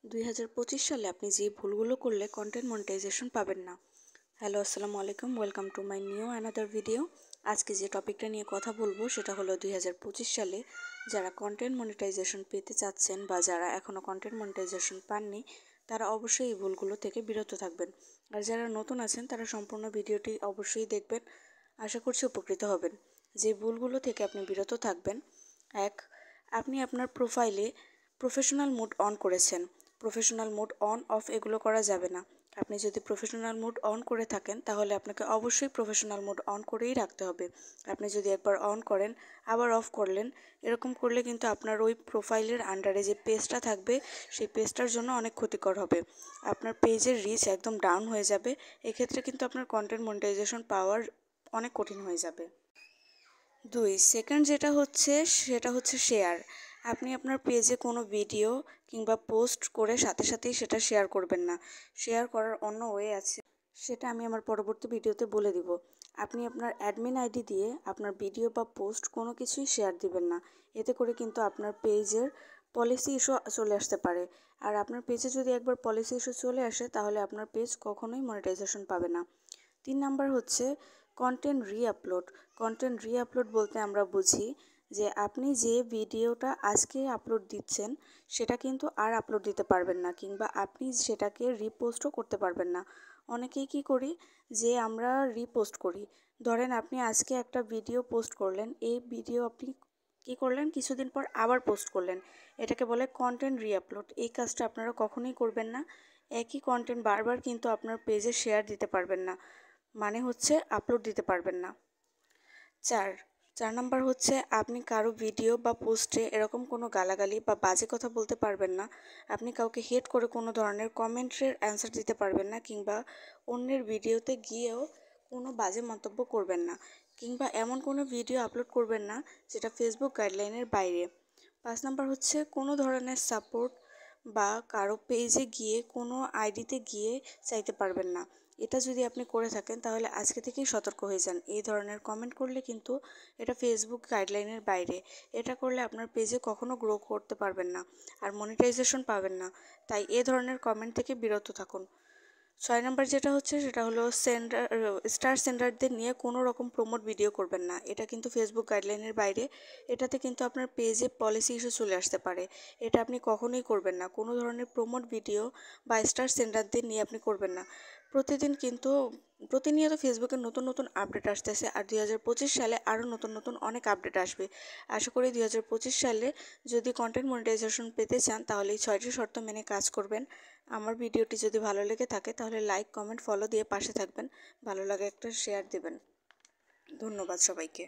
2025 সালে আপনি যে ভুলগুলো করলে কন্টেন্ট মনিটাইজেশন পাবেন না। হ্যালো, আসসালামু আলাইকুম, welcome to my new another video. আজকে যে টপিকটা নিয়ে কথা বলবো সেটা হলো 2025 সালে যারা কন্টেন্ট মনিটাইজেশন পেতে চাচ্ছেন বা যারা এখনও কন্টেন্ট মনিটাইজেশন পাননি তারা অবশ্যই এই ভুলগুলো থেকে বিরত থাকবেন। আর যারা নতুন আছেন তারা সম্পূর্ণ ভিডিওটি অবশ্যই দেখবেন, আশা করছি উপকৃত হবেন। যে ভুলগুলো থেকে আপনি বিরত থাকবেন: এক, আপনি আপনার প্রোফাইলে প্রফেশনাল মোড অন করেছেন। প্রফেশনাল মোড অন অফ এগুলো করা যাবে না। আপনি যদি প্রফেশনাল মোড অন করে থাকেন তাহলে আপনাকে অবশ্যই প্রফেশনাল মোড অন করেই রাখতে হবে। আপনি যদি একবার অন করেন আবার অফ করলেন, এরকম করলে কিন্তু আপনার ওই প্রোফাইলের আন্ডারে যে পেজটা থাকবে সেই পেজটার জন্য অনেক ক্ষতিকর হবে। আপনার পেজের রিচ একদম ডাউন হয়ে যাবে। এক্ষেত্রে কিন্তু আপনার কন্টেন্ট মনিটাইজেশন পাওয়ার অনেক কঠিন হয়ে যাবে। 2, সেকেন্ড যেটা হচ্ছে সেটা হচ্ছে শেয়ার। আপনি আপনার পেজে কোনো ভিডিও কিংবা পোস্ট করে সাথে সাথেই সেটা শেয়ার করবেন না। শেয়ার করার অন্য ওয়ে আছে, সেটা আমি আমার পরবর্তী ভিডিওতে বলে দিব। আপনি আপনার অ্যাডমিন আইডি দিয়ে আপনার ভিডিও বা পোস্ট কোনো কিছুই শেয়ার দিবেন না। এতে করে কিন্তু আপনার পেজের পলিসি ইস্যু চলে আসতে পারে। আর আপনার পেজে যদি একবার পলিসি ইস্যু চলে আসে তাহলে আপনার পেজ কখনোই মনিটাইজেশন পাবে না। 3 নাম্বার হচ্ছে কন্টেন্ট রিআপলোড। কন্টেন্ট রিআপলোড বলতে আমরা বুঝি যে আপনি যে ভিডিওটা আজকে আপলোড দিচ্ছেন সেটা কিন্তু আর আপলোড দিতে পারবেন না, কিংবা আপনি সেটাকে রিপোস্টও করতে পারবেন না। অনেকেই কি করি যে আমরা রিপোস্ট করি। ধরেন আপনি আজকে একটা ভিডিও পোস্ট করলেন, এই ভিডিও আপনি কী করলেন, কিছুদিন পর আবার পোস্ট করলেন। এটাকে বলে কন্টেন্ট রিআপলোড। এই কাজটা আপনারা কখনোই করবেন না। একই কন্টেন্ট বারবার কিন্তু আপনার পেজে শেয়ার দিতে পারবেন না, মানে হচ্ছে আপলোড দিতে পারবেন না। 4 নাম্বার হচ্ছে আপনি কারো ভিডিও বা পোস্টে এরকম কোনো গালাগালি বা বাজে কথা বলতে পারবেন না। আপনি কাউকে হেট করে কোনো ধরনের কমেন্টের অ্যান্সার দিতে পারবেন না, কিংবা অন্যের ভিডিওতে গিয়েও কোনো বাজে মন্তব্য করবেন না, কিংবা এমন কোনো ভিডিও আপলোড করবেন না যেটা ফেসবুক গাইডলাইনের বাইরে। 5 নাম্বার হচ্ছে কোনো ধরনের সাপোর্ট বা কারো পেজে গিয়ে কোনো আইডিতে গিয়ে চাইতে পারবেন না। এটা যদি আপনি করে থাকেন তাহলে আজকে থেকেই সতর্ক হয়ে যান। এই ধরনের কমেন্ট করলে কিন্তু এটা ফেসবুক গাইডলাইনের বাইরে। এটা করলে আপনার পেজে কখনো গ্রো করতে পারবেন না আর মনিটাইজেশন পাবেন না। তাই এ ধরনের কমেন্ট থেকে বিরত থাকুন। 6 নাম্বার যেটা হচ্ছে সেটা হলো স্টার সেন্ডারদের নিয়ে কোনো রকম প্রমোট ভিডিও করবেন না। এটা কিন্তু ফেসবুক গাইডলাইনের বাইরে। এটাতে কিন্তু আপনার পেজে পলিসি ইস্যু চলে আসতে পারে। এটা আপনি কখনোই করবেন না। কোনো ধরনের প্রমোট ভিডিও বা স্টার সেন্ডারদের নিয়ে আপনি করবেন না। প্রতিনিয়ত ফেসবুকে নতুন নতুন আপডেট আসতেছে, আর 2025 সালে আরও নতুন নতুন অনেক আপডেট আসবে। আশা করি 2025 সালে যদি কন্টেন্ট মনিটাইজেশন পেতে চান তাহলে এই 6টি শর্ত মেনে কাজ করবেন। আমার ভিডিওটি যদি ভালো লেগে থাকে তাহলে লাইক, কমেন্ট, ফলো দিয়ে পাশে থাকবেন। ভালো লাগে একটা শেয়ার দেবেন। ধন্যবাদ সবাইকে।